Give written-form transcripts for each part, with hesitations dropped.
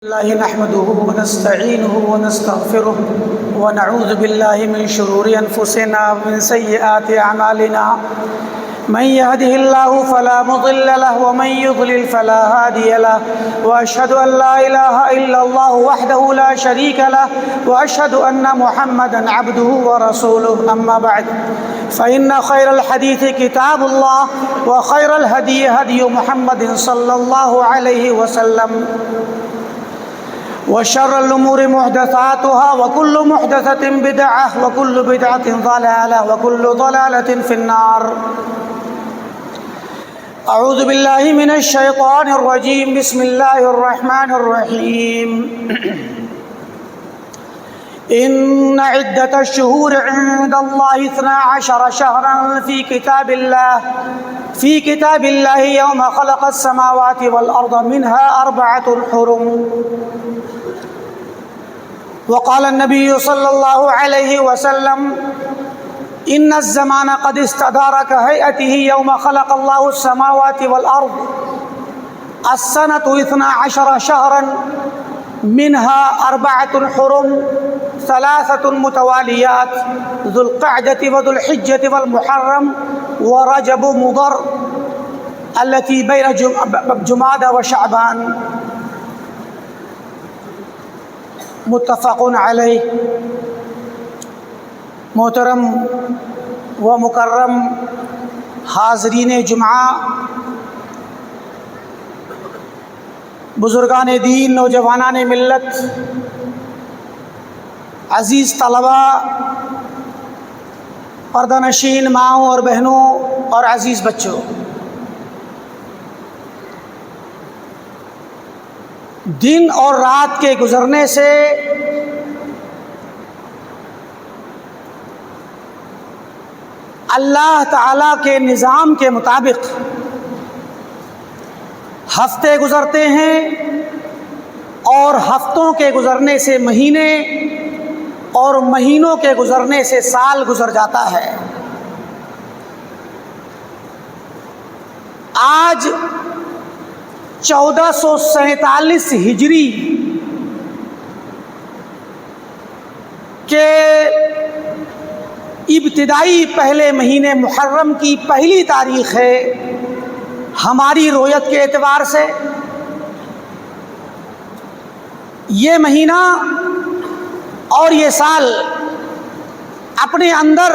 الله نحمده ونستعينه ونستغفره ونعوذ بالله من شرور أنفسنا ومن سيئات أعمالنا من يهده الله فلا مضل له ومن يضلل فلا هادي له وأشهد أن لا إله إلا الله وحده لا شريك له وأشهد أن محمدا عبده ورسوله أما بعد فإن خير الحديث كتاب الله وخير الهدي هدي محمد صلى الله عليه وسلم وشر الأمور محدثاتها وكل محدثة بدعة وكل بدعة ضلالة وكل ضلالة في النار. أعوذ بالله من الشيطان الرجيم. بسم الله الرحمن الرحيم. إن عدة الشهور عند الله 12 شهرا في كتاب الله يوم خلق السماوات والأرض منها 4 حرم. وقال النبي صلى الله عليه وسلم إن الزمان قد استدار كهيئته يوم خلق الله السماوات والأرض. السنة 12 شهرا منها 4 حرم 3 متواليات ذو القعدة وذو الحجة والمحرم ورجب مضر التي بين جمادى وشعبان. متفق علیہ. محترم و مکرم حاضرین جمعہ، بزرگان دین، نوجوانان ملت، عزیز طلباء، پردہ نشین ماؤں اور بہنوں اور عزیز بچوں، دن اور رات کے گزرنے سے اللہ تعالیٰ کے نظام کے مطابق ہفتے گزرتے ہیں اور ہفتوں کے گزرنے سے مہینے اور مہینوں کے گزرنے سے سال گزر جاتا ہے. آج 1447 ہجری کے ابتدائی پہلے مہینے محرم کی پہلی تاریخ ہے ہماری رویت کے اعتبار سے. یہ مہینہ اور یہ سال اپنے اندر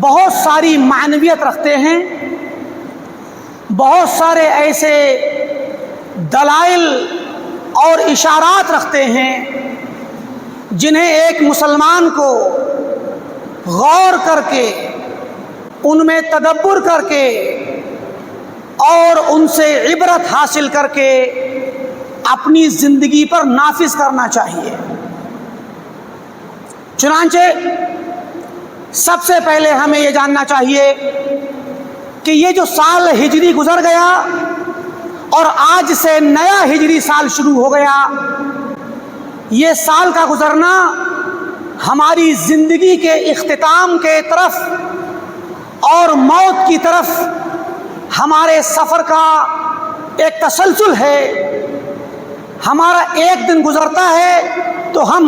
بہت ساری معنویت رکھتے ہیں، بہت سارے ایسے دلائل اور اشارات رکھتے ہیں جنہیں ایک مسلمان کو غور کر کے، ان میں تدبر کر کے اور ان سے عبرت حاصل کر کے اپنی زندگی پر نافذ کرنا چاہیے. چنانچہ سب سے پہلے ہمیں یہ جاننا چاہیے کہ یہ جو سال ہجری گزر گیا اور آج سے نیا ہجری سال شروع ہو گیا، یہ سال کا گزرنا ہماری زندگی کے اختتام کے طرف اور موت کی طرف ہمارے سفر کا ایک تسلسل ہے. ہمارا ایک دن گزرتا ہے تو ہم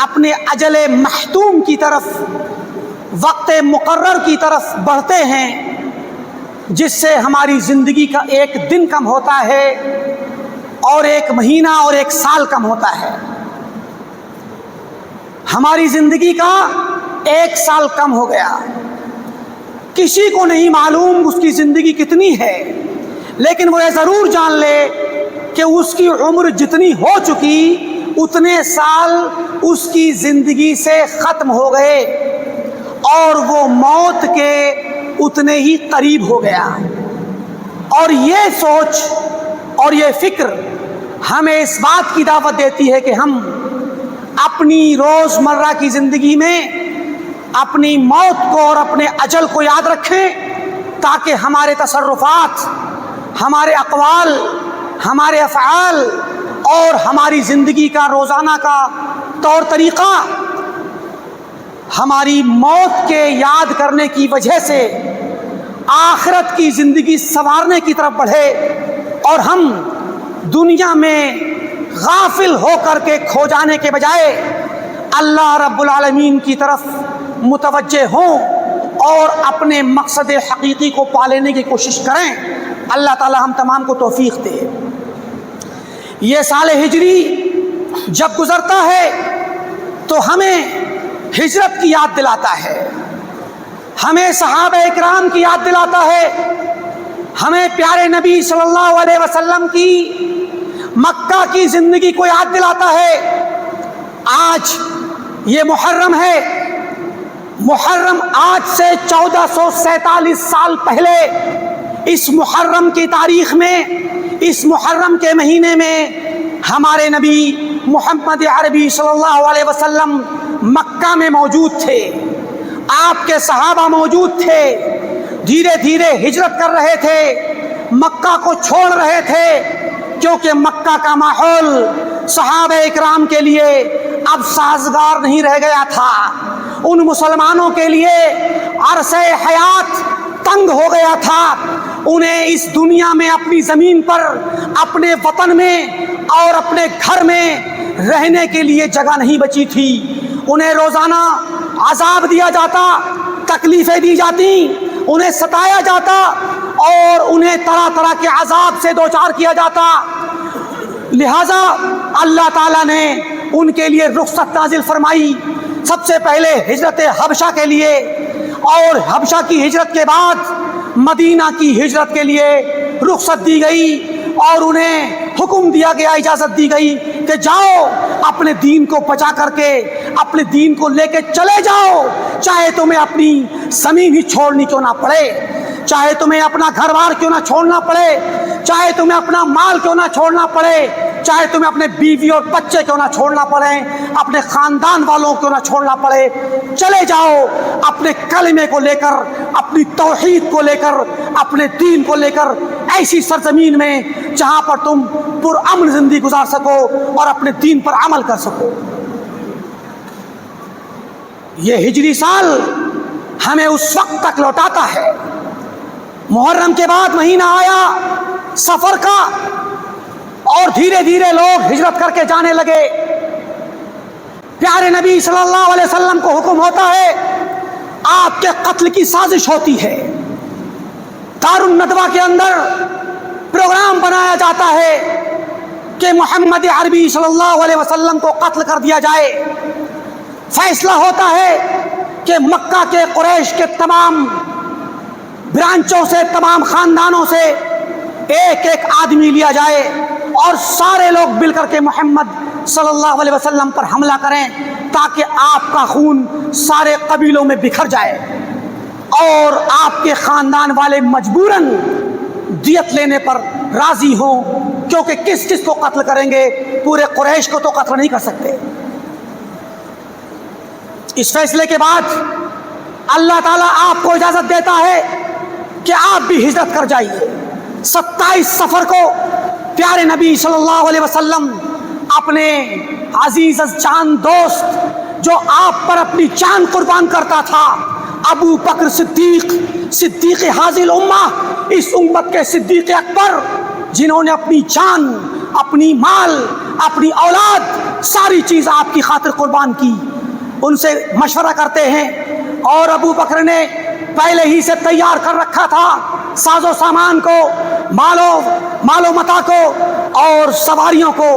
اپنے اجل محتوم کی طرف، وقت مقرر کی طرف بڑھتے ہیں، جس سے ہماری زندگی کا ایک دن کم ہوتا ہے اور ایک مہینہ اور ایک سال کم ہوتا ہے. ہماری زندگی کا 1 سال کم ہو گیا. کسی کو نہیں معلوم اس کی زندگی کتنی ہے، لیکن وہ یہ ضرور جان لے کہ اس کی عمر جتنی ہو چکی اتنے سال اس کی زندگی سے ختم ہو گئے اور وہ موت کے اتنے ہی قریب ہو گیا. اور یہ سوچ اور یہ فکر ہمیں اس بات کی دعوت دیتی ہے کہ ہم اپنی روزمرہ کی زندگی میں اپنی موت کو اور اپنے اجل کو یاد رکھیں، تاکہ ہمارے تصرفات، ہمارے اقوال، ہمارے افعال اور ہماری زندگی کا روزانہ کا طور طریقہ ہماری موت کے یاد کرنے کی وجہ سے آخرت کی زندگی سنوارنے کی طرف بڑھے اور ہم دنیا میں غافل ہو کر کے کھو جانے کے بجائے اللہ رب العالمین کی طرف متوجہ ہوں اور اپنے مقصد حقیقی کو پا لینے کی کوشش کریں۔ اللہ تعالی ہم تمام کو توفیق دے۔ یہ سال ہجری جب گزرتا ہے تو ہمیں ہجرت کی یاد دلاتا ہے، ہمیں صحابہ اکرام کی یاد دلاتا ہے، ہمیں پیارے نبی صلی اللہ علیہ وسلم کی مکہ کی زندگی کو یاد دلاتا ہے۔ آج یہ محرم ہے، محرم آج سے 1447 سال پہلے اس محرم کی تاریخ میں، اس محرم کے مہینے میں ہمارے نبی محمد عربی صلی اللہ علیہ وسلم مکہ میں موجود تھے، آپ کے صحابہ موجود تھے، دھیرے دھیرے ہجرت کر رہے تھے، مکہ کو چھوڑ رہے تھے، کیونکہ مکہ کا ماحول صحابہ اکرام کے لیے اب سازگار نہیں رہ گیا تھا۔ ان مسلمانوں کے لیے عرصہ حیات تنگ ہو گیا تھا، انہیں اس دنیا میں اپنی زمین پر، اپنے وطن میں اور اپنے گھر میں رہنے کے لیے جگہ نہیں بچی تھی۔ انہیں روزانہ عذاب دیا جاتا، تکلیفیں دی جاتی، انہیں ستایا جاتا اور انہیں طرح طرح کے عذاب سے دوچار کیا جاتا۔ لہذا اللہ تعالیٰ نے ان کے لیے رخصت نازل فرمائی، سب سے پہلے ہجرت حبشہ کے لیے، اور حبشہ کی ہجرت کے بعد مدینہ کی ہجرت کے لیے رخصت دی گئی، اور انہیں حکم دیا گیا، اجازت دی گئی کہ جاؤ اپنے دین کو بچا کر کے اپنے دین کو لے کے چلے جاؤ، چاہے تمہیں اپنی زمین ہی چھوڑنی کیوں نہ پڑے، چاہے تمہیں اپنا گھر بار کیوں نہ چھوڑنا پڑے، چاہے تمہیں اپنا مال کیوں نہ چھوڑنا پڑے، چاہے تمہیں اپنے بیوی اور بچے کیوں نہ چھوڑنا پڑے، اپنے خاندان والوں کیوں نہ چھوڑنا پڑے، چلے جاؤ اپنے کلمے کو لے کر، اپنی توحید کو لے کر، اپنے دین کو لے کر ایسی سرزمین میں جہاں پر تم پرامن زندگی گزار سکو اور اپنے دین پر عمل کر سکو۔ یہ ہجری سال ہمیں اس وقت تک لوٹاتا ہے۔ محرم کے بعد مہینہ آیا سفر کا، اور دھیرے دھیرے لوگ ہجرت کر کے جانے لگے۔ پیارے نبی صلی اللہ علیہ وسلم کو حکم ہوتا ہے، آپ کے قتل کی سازش ہوتی ہے، دار الندوہ کے اندر پروگرام بنایا جاتا ہے کہ محمد عربی صلی اللہ علیہ وسلم کو قتل کر دیا جائے۔ فیصلہ ہوتا ہے کہ مکہ کے قریش کے تمام برانچوں سے، تمام خاندانوں سے ایک ایک آدمی لیا جائے اور سارے لوگ مل کر کے محمد صلی اللہ علیہ وسلم پر حملہ کریں، تاکہ آپ کا خون سارے قبیلوں میں بکھر جائے اور آپ کے خاندان والے مجبوراً دیت لینے پر راضی ہوں، کیونکہ کس کس کو قتل کریں گے، پورے قریش کو تو قتل نہیں کر سکتے۔ اس فیصلے کے بعد اللہ تعالیٰ آپ کو اجازت دیتا ہے کہ آپ بھی ہجرت کر جائیے۔ 27 صفر کو پیارے نبی صلی اللہ علیہ وسلم اپنے عزیز جان دوست، جو آپ پر اپنی جان قربان کرتا تھا، ابو بکر صدیق، صدیق حاضر الامہ، اس امت کے صدیق اکبر، جنہوں نے اپنی جان، اپنی مال، اپنی اولاد، ساری چیز آپ کی خاطر قربان کی، ان سے مشورہ کرتے ہیں۔ اور ابو بکر نے پہلے ہی سے تیار کر رکھا تھا ساز و سامان کو، مال و متاع کو اور سواریوں کو۔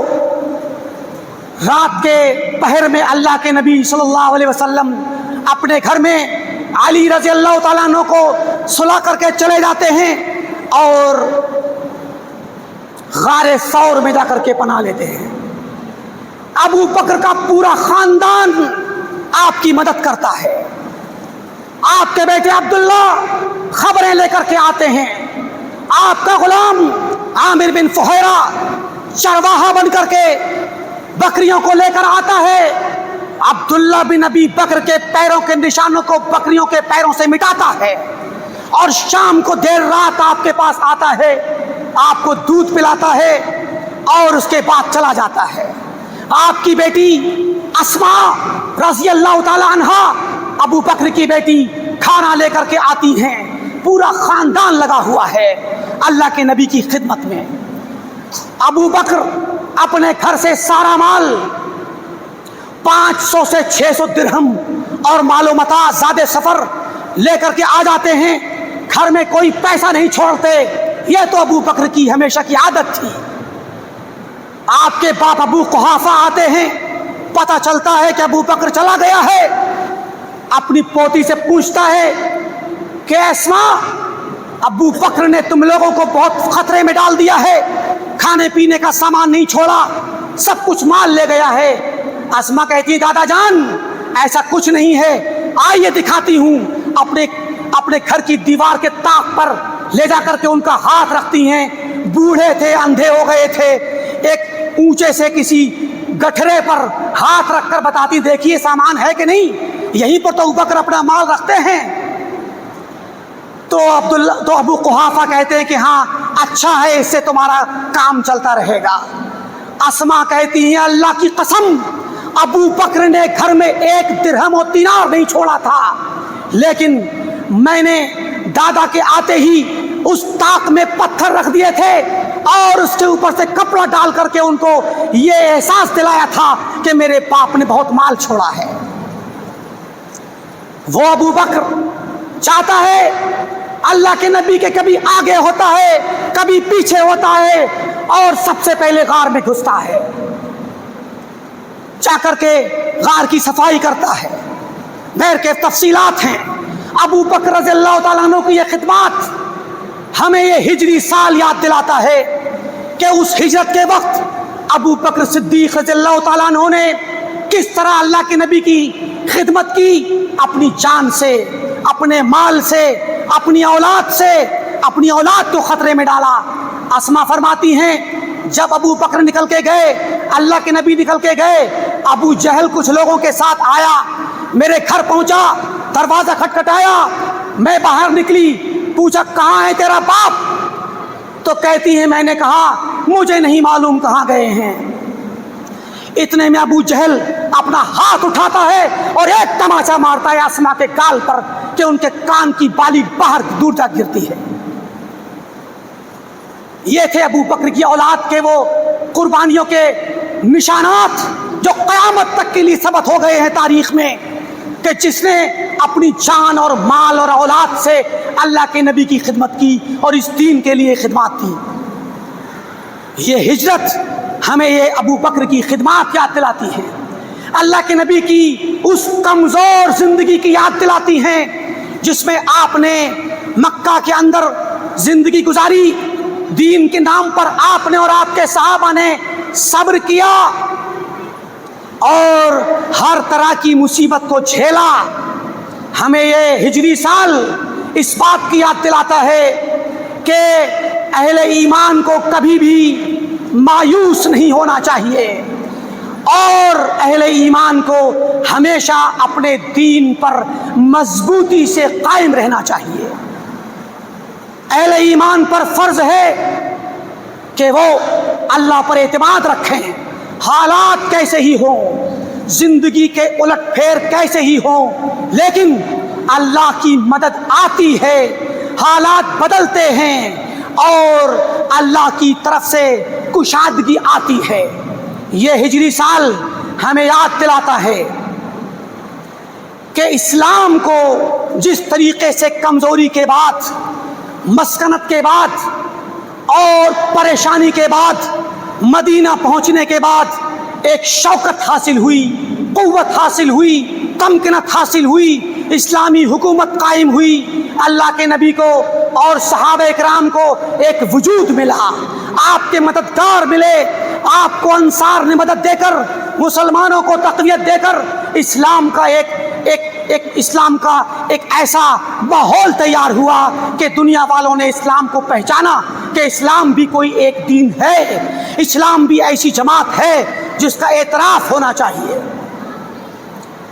رات کے پہر میں اللہ کے نبی صلی اللہ علیہ وسلم اپنے گھر میں علی رضی اللہ تعالیٰ عنہ کو سلا کر کے چلے جاتے ہیں اور غار ثور میں جا کر کے پناہ لیتے ہیں۔ ابو بکر کا پورا خاندان آپ کی مدد کرتا ہے۔ آپ کے بیٹے عبداللہ خبریں لے کر کے آتے ہیں، آپ کا غلام عامر بن فہیرہ چرواہا بن کر کے بکریوں کو لے کر آتا ہے، عبداللہ بن ابی بکر کے پیروں کے نشانوں کو بکریوں کے پیروں سے مٹاتا ہے، اور شام کو دیر رات آپ کے پاس آتا ہے، آپ کو دودھ پلاتا ہے اور اس کے بعد چلا جاتا ہے۔ آپ کی بیٹی اسماء رضی اللہ تعالی عنہا، ابو بکر کی بیٹی، کھانا لے کر کے آتی ہیں، پورا خاندان لگا ہوا ہے اللہ کے نبی کی خدمت میں۔ ابو بکر اپنے گھر سے سارا مال 500 سے 600 درہم اور مال و متاع زاد سفر لے کر کے آ جاتے ہیں، گھر میں کوئی پیسہ نہیں چھوڑتے۔ یہ تو ابو بکر کی ہمیشہ کی عادت تھی۔ آپ کے باپ ابو قحافہ آتے ہیں، پتہ چلتا ہے کہ ابو بکر چلا گیا ہے، اپنی پوتی سے پوچھتا ہے کہ اسماء، ابو بکر نے تم لوگوں کو بہت خطرے میں ڈال دیا ہے، کھانے پینے کا سامان نہیں چھوڑا، سب کچھ مال لے گیا ہے۔ اسماء کہتی ہے دادا جان ایسا کچھ نہیں ہے، آئیے دکھاتی ہوں۔ اپنے گھر کی دیوار کے طاق پر لے جا کر کے ان کا ہاتھ رکھتی ہیں۔ بوڑھے تھے، اندھے ہو گئے تھے، ایک اونچے سے کسی گٹھرے پر ہاتھ رکھ کر بتاتی دیکھیے سامان ہے کہ نہیں، یہیں پر تو ابو بکر اپنا مال رکھتے ہیں۔ تو ابو قحافہ کہتے ہیں کہ ہاں اچھا ہے، اس سے تمہارا کام چلتا رہے گا۔ اسماء کہتی ہیں اللہ کی قسم ابو بکر نے گھر میں 1 درہم و دینار نہیں چھوڑا تھا، لیکن میں نے دادا کے آتے ہی اس طاق میں پتھر رکھ دیے تھے اور اس کے اوپر سے کپڑا ڈال کر کے ان کو یہ احساس دلایا تھا کہ میرے باپ نے بہت مال چھوڑا ہے۔ وہ ابو بکر چاہتا ہے اللہ کے نبی کے کبھی آگے ہوتا ہے کبھی پیچھے ہوتا ہے اور سب سے پہلے غار میں گھستا ہے، جا کر کے غار کی صفائی کرتا ہے۔ غیر کے تفصیلات ہیں۔ ابو بکر رضی اللہ تعالیٰ عنہ کی یہ خدمات ہمیں یہ ہجری سال یاد دلاتا ہے کہ اس ہجرت کے وقت ابو بکر صدیق رضی اللہ تعالیٰ عنہ نے کس طرح اللہ کے نبی کی خدمت کی، اپنی جان سے، اپنے مال سے، اپنی اولاد سے، اپنی اولاد کو خطرے میں ڈالا۔ اسماء فرماتی ہیں جب ابو بکر نکل کے گئے، اللہ کے نبی نکل کے گئے، ابو جہل کچھ لوگوں کے ساتھ آیا، میرے گھر پہنچا، دروازہ کھٹکھٹایا، میں باہر نکلی، پوچھا کہاں ہے تیرا باپ؟ تو کہتی ہیں میں نے کہا مجھے نہیں معلوم کہاں گئے ہیں۔ اتنے میں ابو جہل اپنا ہاتھ اٹھاتا ہے اور ایک تماچا مارتا ہے اسماء کے گال پر کہ ان کے کان کی بالی باہر دور جا گرتی ہے۔ یہ تھے ابو بکر کی اولاد کے وہ قربانیوں کے نشانات جو قیامت تک کے لیے ثبت ہو گئے ہیں تاریخ میں، کہ جس نے اپنی جان اور مال اور اولاد سے اللہ کے نبی کی خدمت کی اور اس دین کے لیے خدمات کی۔ یہ ہجرت ہمیں یہ ابو بکر کی خدمات یاد دلاتی ہے، اللہ کے نبی کی اس کمزور زندگی کی یاد دلاتی ہیں جس میں آپ نے مکہ کے اندر زندگی گزاری، دین کے نام پر آپ نے اور آپ کے صحابہ نے صبر کیا اور ہر طرح کی مصیبت کو جھیلا۔ ہمیں یہ ہجری سال اس بات کی یاد دلاتا ہے کہ اہل ایمان کو کبھی بھی مایوس نہیں ہونا چاہیے اور اہل ایمان کو ہمیشہ اپنے دین پر مضبوطی سے قائم رہنا چاہیے۔ اہل ایمان پر فرض ہے کہ وہ اللہ پر اعتماد رکھیں، حالات کیسے ہی ہوں، زندگی کے الٹ پھیر کیسے ہی ہوں، لیکن اللہ کی مدد آتی ہے، حالات بدلتے ہیں اور اللہ کی طرف سے کشادگی آتی ہے۔ یہ ہجری سال ہمیں یاد دلاتا ہے کہ اسلام کو جس طریقے سے کمزوری کے بعد، مسکنت کے بعد اور پریشانی کے بعد، مدینہ پہنچنے کے بعد ایک شوکت حاصل ہوئی، قوت حاصل ہوئی، تمکنت حاصل ہوئی، اسلامی حکومت قائم ہوئی، اللہ کے نبی کو اور صحابہ اکرام کو ایک وجود ملا، آپ کے مددگار ملے، آپ کو انصار نے مدد دے کر، مسلمانوں کو تقویت دے کر اسلام کا ایک ایسا ماحول تیار ہوا کہ دنیا والوں نے اسلام کو پہچانا کہ اسلام بھی کوئی ایک دین ہے، اسلام بھی ایسی جماعت ہے جس کا اعتراف ہونا چاہیے۔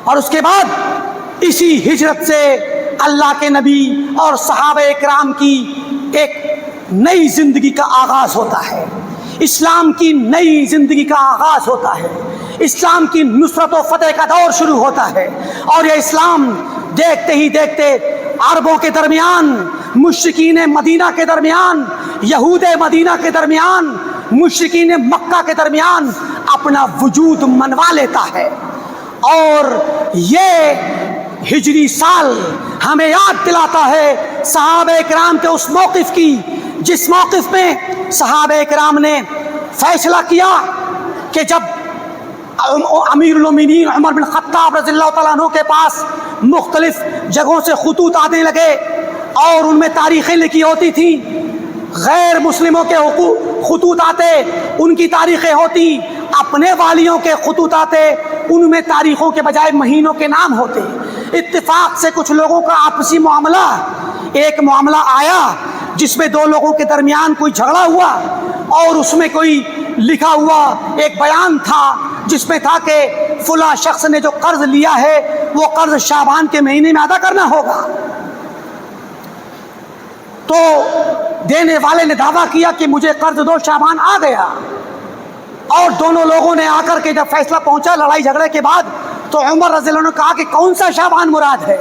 اور اس کے بعد اسی ہجرت سے اللہ کے نبی اور صحابہ اکرام کی ایک نئی زندگی کا آغاز ہوتا ہے، اسلام کی نئی زندگی کا آغاز ہوتا ہے، اسلام کی نصرت و فتح کا دور شروع ہوتا ہے۔ اور یہ اسلام دیکھتے ہی دیکھتے عربوں کے درمیان، مشرکین مدینہ کے درمیان، یہود مدینہ کے درمیان مشرکین مکہ کے درمیان اپنا وجود منوا لیتا ہے. اور یہ ہجری سال ہمیں یاد دلاتا ہے صحابہ کرام کے اس موقف کی جس موقف میں صحابہ کرام نے فیصلہ کیا کہ جب امیر المومنین عمر بن خطاب رضی اللہ تعالیٰ عنہ کے پاس مختلف جگہوں سے خطوط آنے لگے اور ان میں تاریخیں لکھی ہوتی تھیں، غیر مسلموں کے خطوط آتے ان کی تاریخیں ہوتی، اپنے والیوں کے خطوط آتے ان میں تاریخوں کے بجائے مہینوں کے نام ہوتے. اتفاق سے کچھ لوگوں کا آپسی معاملہ، ایک معاملہ آیا جس میں دو لوگوں کے درمیان کوئی جھگڑا ہوا اور اس میں کوئی لکھا ہوا ایک بیان تھا جس میں تھا کہ فلاں شخص نے جو قرض لیا ہے وہ قرض شعبان کے مہینے میں ادا کرنا ہوگا. تو دینے والے نے دعویٰ کیا کہ مجھے قرض دو، شعبان آ گیا. اور دونوں لوگوں نے آ کر کے جب فیصلہ پہنچا لڑائی جھگڑے کے بعد تو عمر رضی اللہ عنہ نے کہا کہ کون سا شعبان مراد ہے،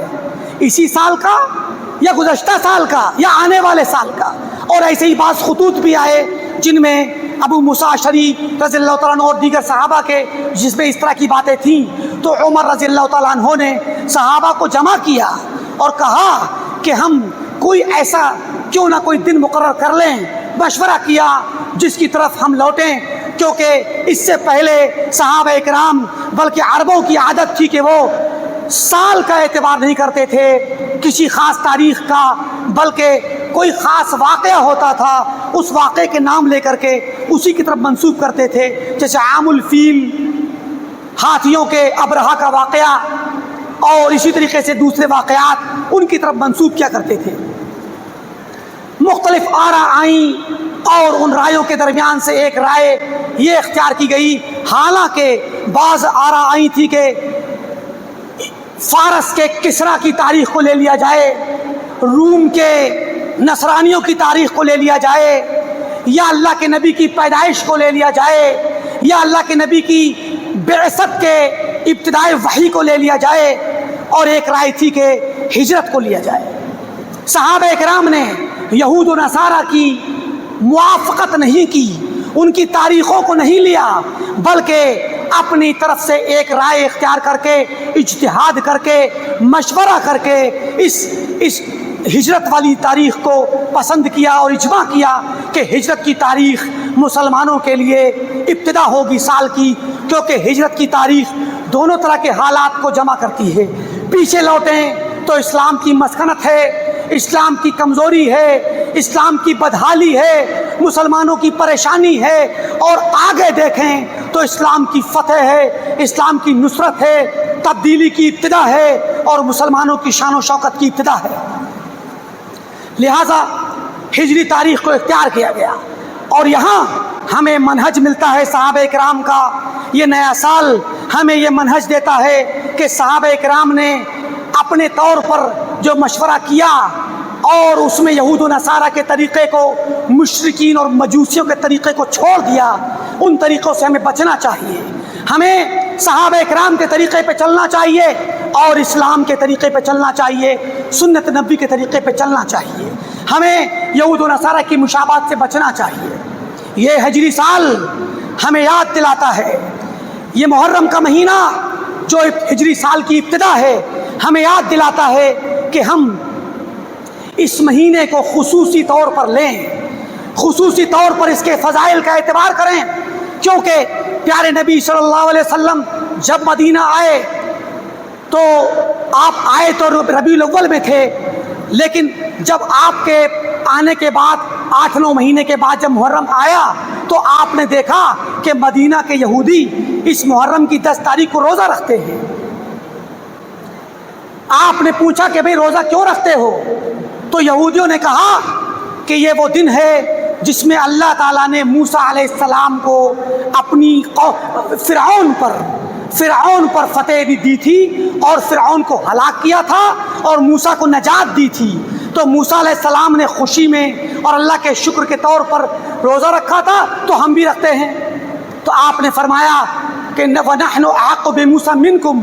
اسی سال کا یا گزشتہ سال کا یا آنے والے سال کا. اور ایسے ہی بعض خطوط بھی آئے جن میں ابو موسیٰ اشعری رضی اللہ تعالیٰ عنہ اور دیگر صحابہ کے جس میں اس طرح کی باتیں تھیں. تو عمر رضی اللہ تعالیٰ عنہ نے صحابہ کو جمع کیا اور کہا کہ ہم کوئی ایسا کیوں نہ کوئی دن مقرر کر لیں. مشورہ کیا جس کی طرف ہم لوٹیں، کیونکہ اس سے پہلے صحابہ کرام بلکہ عربوں کی عادت تھی کہ وہ سال کا اعتبار نہیں کرتے تھے کسی خاص تاریخ کا، بلکہ کوئی خاص واقعہ ہوتا تھا اس واقعے کے نام لے کر کے اسی کی طرف منسوب کرتے تھے. جیسے عام الفیل، ہاتھیوں کے ابرہہ کا واقعہ، اور اسی طریقے سے دوسرے واقعات ان کی طرف منسوب کیا کرتے تھے. مختلف آراء آئیں اور ان رائےوں کے درمیان سے ایک رائے یہ اختیار کی گئی، حالانکہ بعض آراء آئی تھی کہ فارس کے کسریٰ کی تاریخ کو لے لیا جائے، روم کے نصرانیوں کی تاریخ کو لے لیا جائے، یا اللہ کے نبی کی پیدائش کو لے لیا جائے، یا اللہ کے نبی کی بعثت کے ابتدائی وحی کو لے لیا جائے، اور ایک رائے تھی کہ ہجرت کو لیا جائے. صحابہ کرام نے یہود و نصارہ کی موافقت نہیں کی، ان کی تاریخوں کو نہیں لیا، بلکہ اپنی طرف سے ایک رائے اختیار کر کے اجتہاد کر کے مشورہ کر کے اس ہجرت والی تاریخ کو پسند کیا اور اجماع کیا کہ ہجرت کی تاریخ مسلمانوں کے لیے ابتدا ہوگی سال کی، کیونکہ ہجرت کی تاریخ دونوں طرح کے حالات کو جمع کرتی ہے. پیچھے لوٹیں تو اسلام کی مسکنت ہے، اسلام کی کمزوری ہے، اسلام کی بدحالی ہے، مسلمانوں کی پریشانی ہے، اور آگے دیکھیں تو اسلام کی فتح ہے، اسلام کی نصرت ہے، تبدیلی کی ابتدا ہے، اور مسلمانوں کی شان و شوکت کی ابتدا ہے. لہذا ہجری تاریخ کو اختیار کیا گیا، اور یہاں ہمیں منہج ملتا ہے صحابہ کرام کا. یہ نیا سال ہمیں یہ منہج دیتا ہے کہ صحابہ کرام نے اپنے طور پر جو مشورہ کیا اور اس میں یہود و نصارہ کے طریقے کو، مشرکین اور مجوسیوں کے طریقے کو چھوڑ دیا، ان طریقوں سے ہمیں بچنا چاہیے. ہمیں صحابہ کرام کے طریقے پہ چلنا چاہیے اور اسلام کے طریقے پہ چلنا چاہیے، سنت نبی کے طریقے پہ چلنا چاہیے. ہمیں یہود و نصارہ کی مشابہت سے بچنا چاہیے. یہ ہجری سال ہمیں یاد دلاتا ہے، یہ محرم کا مہینہ جو ہجری سال کی ابتدا ہے ہمیں یاد دلاتا ہے کہ ہم اس مہینے کو خصوصی طور پر لیں، خصوصی طور پر اس کے فضائل کا اعتبار کریں، کیونکہ پیارے نبی صلی اللہ علیہ وسلم جب مدینہ آئے تو آپ آئے تو ربیع الاول میں تھے، لیکن جب آپ کے آنے کے بعد 8-9 مہینے کے بعد جب محرم آیا تو آپ نے دیکھا کہ مدینہ کے یہودی اس محرم کی 10 تاریخ کو روزہ رکھتے ہیں. آپ نے پوچھا کہ بھئی روزہ کیوں رکھتے ہو؟ تو یہودیوں نے کہا کہ یہ وہ دن ہے جس میں اللہ تعالیٰ نے موسیٰ علیہ السلام کو اپنی فرعون پر فتح بھی دی تھی اور فرعون کو ہلاک کیا تھا اور موسیٰ کو نجات دی تھی. تو موسیٰ علیہ السلام نے خوشی میں اور اللہ کے شکر کے طور پر روزہ رکھا تھا، تو ہم بھی رکھتے ہیں. تو آپ نے فرمایا کہ وَنَحْنُ أَحَقُّ بِمُوسَىٰ مِنْكُمْ،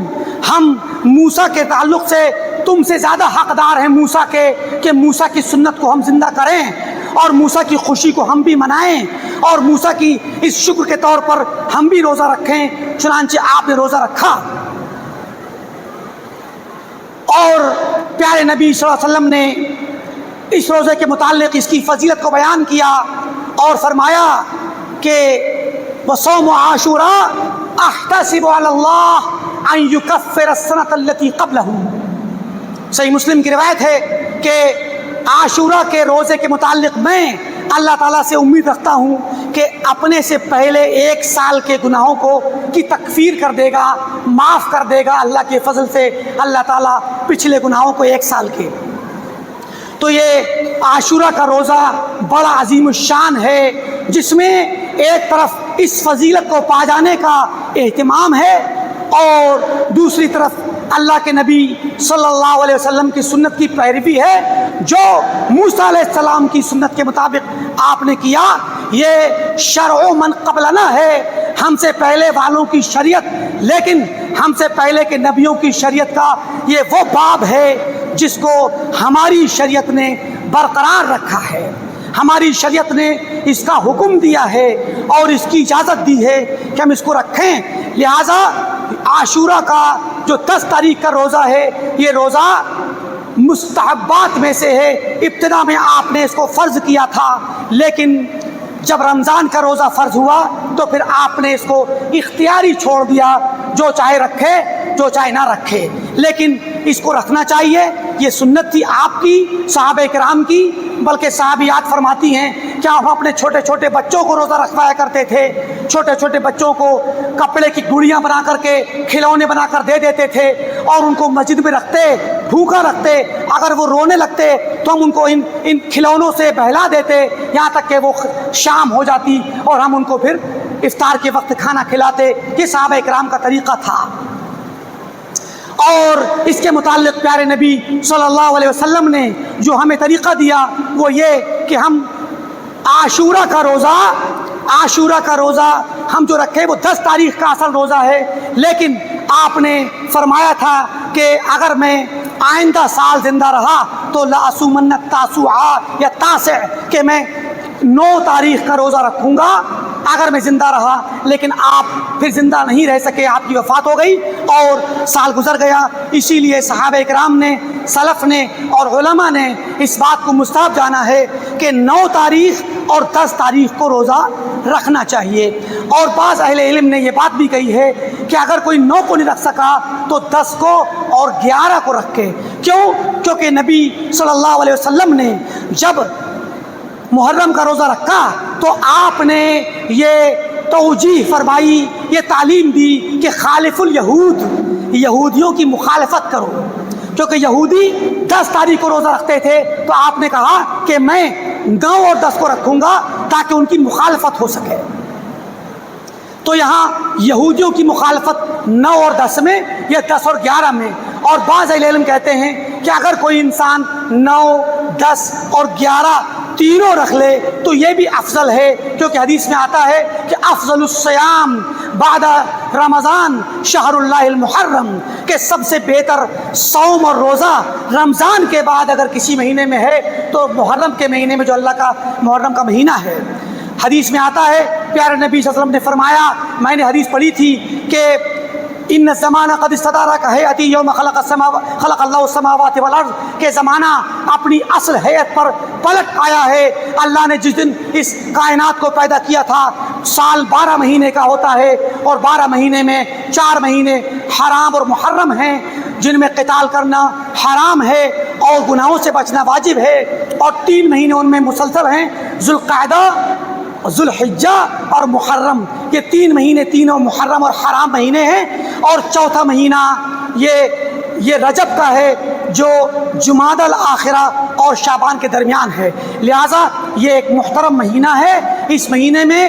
ہم موسیٰ کے تعلق سے تم سے زیادہ حقدار ہیں موسیٰ کے کہ موسیٰ کی سنت کو ہم زندہ کریں. اور موسیٰ کی خوشی کو ہم بھی منائیں اور موسیٰ کی اس شکر کے طور پر ہم بھی روزہ رکھیں۔ چنانچہ آپ نے روزہ رکھا اور پیارے نبی صلی اللہ علیہ وسلم نے اس روزے کے متعلق اس کی فضیلت کو بیان کیا اور فرمایا کہ وصوم عاشوراء احتسب علی اللہ ان یکفر السنۃ التي قبلہ۔ صحیح مسلم کی روایت ہے کہ عاشوراء کے روزے کے متعلق میں اللہ تعالیٰ سے امید رکھتا ہوں کہ اپنے سے پہلے 1 سال کے گناہوں کو کی تکفیر کر دے گا، معاف کر دے گا۔ اللہ کے فضل سے اللہ تعالیٰ پچھلے گناہوں کو 1 سال کے۔ تو یہ عاشوراء کا روزہ بڑا عظیم الشان ہے، جس میں ایک طرف اس فضیلت کو پا جانے کا اہتمام ہے اور دوسری طرف اللہ کے نبی صلی اللہ علیہ وسلم کی سنت کی پیروی ہے، جو موسیٰ علیہ السلام کی سنت کے مطابق آپ نے کیا۔ یہ شرع من قبلنا ہے، ہم سے پہلے والوں کی شریعت، لیکن ہم سے پہلے کے نبیوں کی شریعت کا یہ وہ باب ہے جس کو ہماری شریعت نے برقرار رکھا ہے۔ ہماری شریعت نے اس کا حکم دیا ہے اور اس کی اجازت دی ہے کہ ہم اس کو رکھیں۔ لہٰذا عاشوراء کا جو 10 تاریخ کا روزہ ہے، یہ روزہ مستحبات میں سے ہے۔ ابتدا میں آپ نے اس کو فرض کیا تھا، لیکن جب رمضان کا روزہ فرض ہوا تو پھر آپ نے اس کو اختیاری چھوڑ دیا، جو چاہے رکھے جو چاہے نہ رکھے، لیکن اس کو رکھنا چاہیے۔ یہ سنت تھی آپ کی، صحابہ کرام کی، بلکہ صحابیات فرماتی ہیں کہ ہم اپنے چھوٹے چھوٹے بچوں کو روزہ رکھوایا کرتے تھے، چھوٹے چھوٹے بچوں کو کپڑے کی گڑیاں بنا کر کے، کھلونے بنا کر دے دیتے تھے اور ان کو مسجد میں رکھتے، بھوکا رکھتے۔ اگر وہ رونے لگتے تو ہم ان کو ان کھلونوں سے بہلا دیتے یہاں تک کہ وہ شام ہو جاتی اور ہم ان کو پھر افطار کے وقت کھانا کھلاتے۔ یہ صحابہ کرام کا طریقہ تھا۔ اور اس کے متعلق پیارے نبی صلی اللہ علیہ وسلم نے جو ہمیں طریقہ دیا وہ یہ کہ ہم عاشوراء کا روزہ ہم جو رکھے وہ 10 تاریخ کا اصل روزہ ہے، لیکن آپ نے فرمایا تھا کہ اگر میں آئندہ سال زندہ رہا تو لأصومن التاسوعا یا تاسع، کہ میں 9 تاریخ کا روزہ رکھوں گا اگر میں زندہ رہا۔ لیکن آپ پھر زندہ نہیں رہ سکے، آپ کی وفات ہو گئی اور سال گزر گیا۔ اسی لیے صحابہ کرام نے، سلف نے اور علماء نے اس بات کو مستحب جانا ہے کہ 9 تاریخ اور 10 تاریخ کو روزہ رکھنا چاہیے۔ اور بعض اہل علم نے یہ بات بھی کہی ہے کہ اگر کوئی 9 کو نہیں رکھ سکا تو 10 کو اور 11 کو رکھے۔ کیوں؟ کیونکہ نبی صلی اللہ علیہ وسلم نے جب محرم کا روزہ رکھا تو آپ نے یہ توجیہ فرمائی، یہ تعلیم دی کہ خالف الیہود، یہودیوں کی مخالفت کرو، کیونکہ یہودی 10 تاریخ کو روزہ رکھتے تھے تو آپ نے کہا کہ میں 9 اور 10 کو رکھوں گا تاکہ ان کی مخالفت ہو سکے۔ تو یہاں یہودیوں کی مخالفت 9 اور 10 میں یا 10 اور 11 میں۔ اور بعض اہل علم کہتے ہیں کہ اگر کوئی انسان 9، 10 اور 11 تینوں رکھ لے تو یہ بھی افضل ہے، کیونکہ حدیث میں آتا ہے کہ افضل الصیام بعد رمضان شہر اللہ المحرم، کہ سب سے بہتر صوم اور روزہ رمضان کے بعد اگر کسی مہینے میں ہے تو محرم کے مہینے میں جو اللہ کا محرم کا مہینہ ہے۔ حدیث میں آتا ہے، پیارے نبی صلی اللہ علیہ وسلم نے فرمایا، میں نے حدیث پڑھی تھی کہ ان الزمانہ قد استدار کہیئتی یوم خلق اللہ السماوات والارض، کہ زمانہ اپنی اصل ہیئت پر پلٹ آیا ہے۔ اللہ نے جس دن اس کائنات کو پیدا کیا تھا، سال 12 مہینے کا ہوتا ہے اور 12 مہینے میں 4 مہینے حرام اور محرم ہیں جن میں قتال کرنا حرام ہے اور گناہوں سے بچنا واجب ہے، اور 3 مہینے ان میں مسلسل ہیں، ذوالقعدہ، ذوالحجہ اور محرم۔ یہ 3 مہینے تینوں محرم اور حرام مہینے ہیں، اور چوتھا مہینہ یہ رجب کا ہے جو جمادی الاخرہ اور شعبان کے درمیان ہے۔ لہٰذا یہ ایک محترم مہینہ ہے۔ اس مہینے میں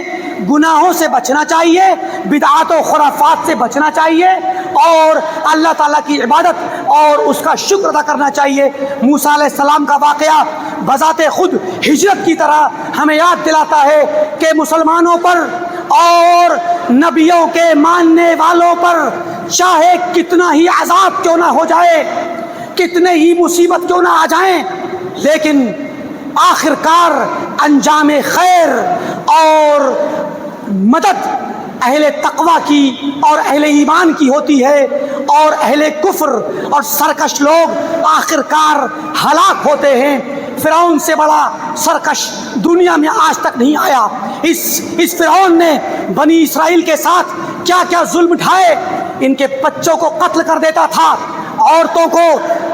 گناہوں سے بچنا چاہیے، بدعات و خرافات سے بچنا چاہیے، اور اللہ تعالیٰ کی عبادت اور اس کا شکر ادا کرنا چاہیے۔ موسیٰ علیہ السلام کا واقعہ بذات خود ہجرت کی طرح ہمیں یاد دلاتا ہے کہ مسلمانوں پر اور نبیوں کے ماننے والوں پر چاہے کتنا ہی عذاب کیوں نہ ہو جائے، کتنے ہی مصیبت کیوں نہ آ جائیں، لیکن آخر کار انجام خیر اور مدد اہل تقوی کی اور اہل ایمان کی ہوتی ہے، اور اہل کفر اور سرکش لوگ آخر کار ہلاک ہوتے ہیں۔ فرعون سے بڑا سرکش دنیا میں آج تک نہیں آیا۔ اس فرعون نے بنی اسرائیل کے ساتھ کیا کیا ظلم ڈھائے۔ ان کے بچوں کو قتل کر دیتا تھا، عورتوں کو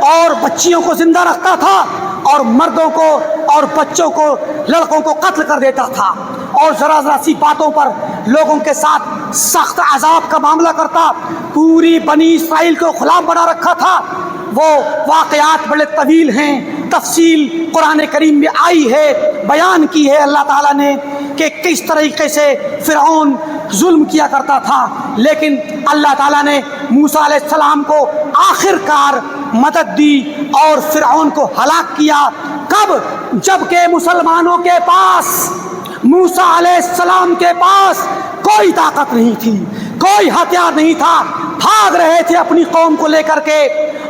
اور بچیوں کو زندہ رکھتا تھا، اور مردوں کو اور بچوں کو، لڑکوں کو قتل کر دیتا تھا، اور ذرا ذرا سی باتوں پر لوگوں کے ساتھ سخت عذاب کا معاملہ کرتا۔ پوری بنی اسرائیل کو غلام بنا رکھا تھا۔ وہ واقعات بڑے طویل ہیں، تفصیل قرآن کریم میں آئی ہے، بیان کی ہے اللہ تعالیٰ نے کہ کس طریقے سے فرعون ظلم کیا کرتا تھا، لیکن اللہ تعالیٰ نے موسیٰ علیہ السلام کو آخر کار مدد دی اور فرعون کو ہلاک کیا۔ کب؟ جبکہ مسلمانوں کے پاس، موسیٰ علیہ السلام کے پاس کوئی طاقت نہیں تھی، کوئی ہتھیار نہیں تھا، بھاگ رہے تھے اپنی قوم کو لے کر کے،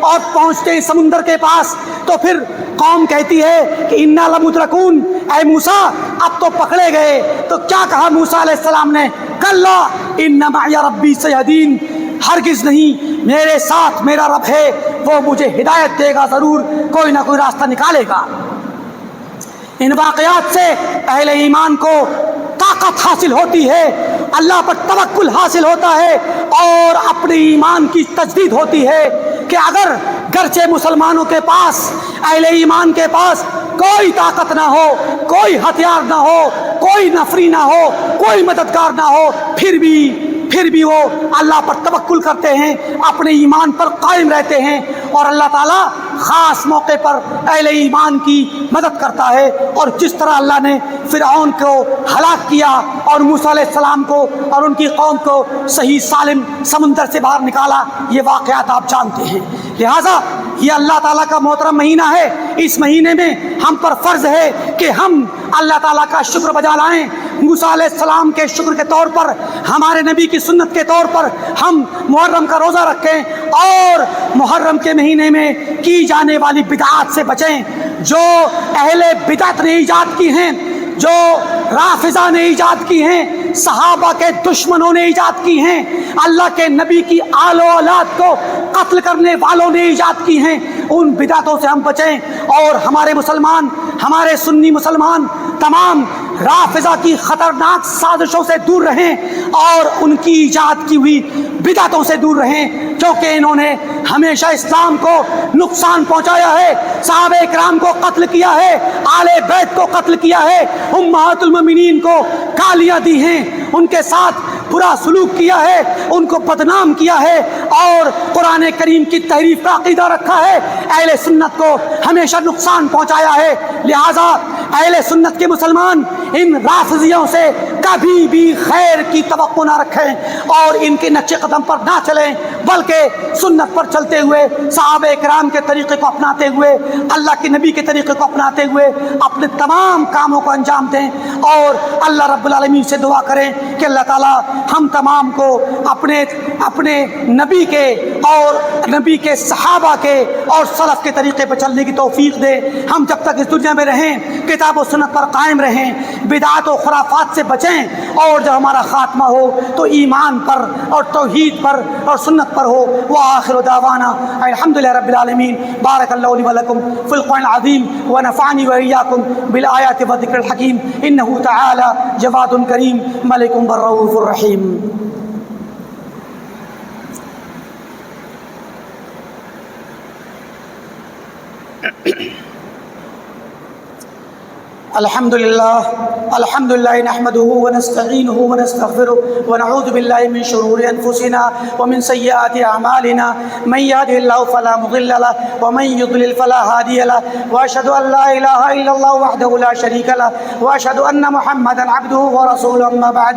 اور پہنچتے سمندر کے پاس تو پھر قوم کہتی ہے کہ انا لمدرکون، اے موسیٰ اب تو پکڑے گئے۔ تو کیا کہا موسیٰ علیہ السلام نے؟ کلا ان معی ربی سیہدین، ہرگز نہیں، میرے ساتھ میرا رب ہے، وہ مجھے ہدایت دے گا، ضرور کوئی نہ کوئی راستہ نکالے گا۔ ان واقعات سے اہل ایمان کو طاقت حاصل ہوتی ہے، اللہ پر توکل حاصل ہوتا ہے، اور اپنے ایمان کی تجدید ہوتی ہے کہ اگر گرچہ مسلمانوں کے پاس، اہل ایمان کے پاس کوئی طاقت نہ ہو، کوئی ہتھیار نہ ہو، کوئی نفری نہ ہو، کوئی مددگار نہ ہو، پھر بھی وہ اللہ پر توکل کرتے ہیں، اپنے ایمان پر قائم رہتے ہیں، اور اللہ تعالیٰ خاص موقع پر اہل ایمان کی مدد کرتا ہے۔ اور جس طرح اللہ نے فرعون کو ہلاک کیا اور موسیٰ علیہ السلام کو اور ان کی قوم کو صحیح سالم سمندر سے باہر نکالا، یہ واقعات آپ جانتے ہیں۔ لہٰذا یہ اللہ تعالیٰ کا محترم مہینہ ہے، اس مہینے میں ہم پر فرض ہے کہ ہم اللہ تعالیٰ کا شکر بجا لائیں۔ موسیٰ علیہ السلام کے شکر کے طور پر، ہمارے نبی کی سنت کے طور پر ہم محرم کا روزہ رکھیں، اور محرم کے مہینے میں کی جانے والی بدعات سے بچیں، جو اہل بدعت نے ایجاد کی ہیں، جو رافضہ نے ایجاد کی ہیں، صحابہ کے دشمنوں نے ایجاد کی ہیں، اللہ کے نبی کی آل و اولاد کو قتل کرنے والوں نے ایجاد کی ہیں، ان بدعتوں سے ہم بچیں، اور ہمارے مسلمان، ہمارے سنی مسلمان تمام رافضہ کی خطرناک سازشوں سے دور رہیں، اور ان کی ایجاد کی ہوئی بدعتوں سے دور رہیں، کیونکہ انہوں نے ہمیشہ اسلام کو نقصان پہنچایا ہے، صحابہ کرام کو قتل کیا ہے، آل بیت کو قتل کیا ہے، امہات المومنین کو گالیاں دی ہیں، ان کے ساتھ برا سلوک کیا ہے، ان کو بدنام کیا ہے، اور قرآن کریم کی تحریف کا عقیدہ رکھا ہے، اہل سنت کو ہمیشہ نقصان پہنچایا ہے۔ لہٰذا اہل سنت کے مسلمان ان رافضیوں سے کبھی بھی خیر کی توقع نہ رکھیں، اور ان کے نقش قدم پر نہ چلیں، بلکہ سنت پر چلتے ہوئے، صحابہ کرام کے طریقے کو اپناتے ہوئے، اللہ کے نبی کے طریقے کو اپناتے ہوئے اپنے تمام کاموں کو انجام دیں، اور اللہ رب العالمین سے دعا کریں کہ اللہ تعالیٰ ہم تمام کو اپنے نبی کے اور نبی کے صحابہ کے اور سلف کے طریقے پر چلنے کی توفیق دے۔ ہم جب تک اس دنیا میں رہیں کتاب و سنت پر قائم رہیں، بدعات و خرافات سے بچیں، اور جب ہمارا خاتمہ ہو تو ایمان پر اور توحید پر اور سنت پر ہو۔ وآخر دعوانا الحمدللہ رب العالمین۔ بارک اللہ لی ولکم فی القرآن العظیم ونفعنی وإیاکم بالآیات والذکر الحکیم، انہ تعالی جواد کریم ملک بالرؤوف الرحیم۔ الحمد لله نحمده ونستعينه ونستغفره ونعوذ بالله من شرور أنفسنا ومن سيئات أعمالنا، من يهده الله فلا مضل له ومن يضلل فلا هادي له، وأشهد أن لا إله إلا الله وحده لا شريك له، وأشهد أن محمدا عبده ورسوله، أما بعد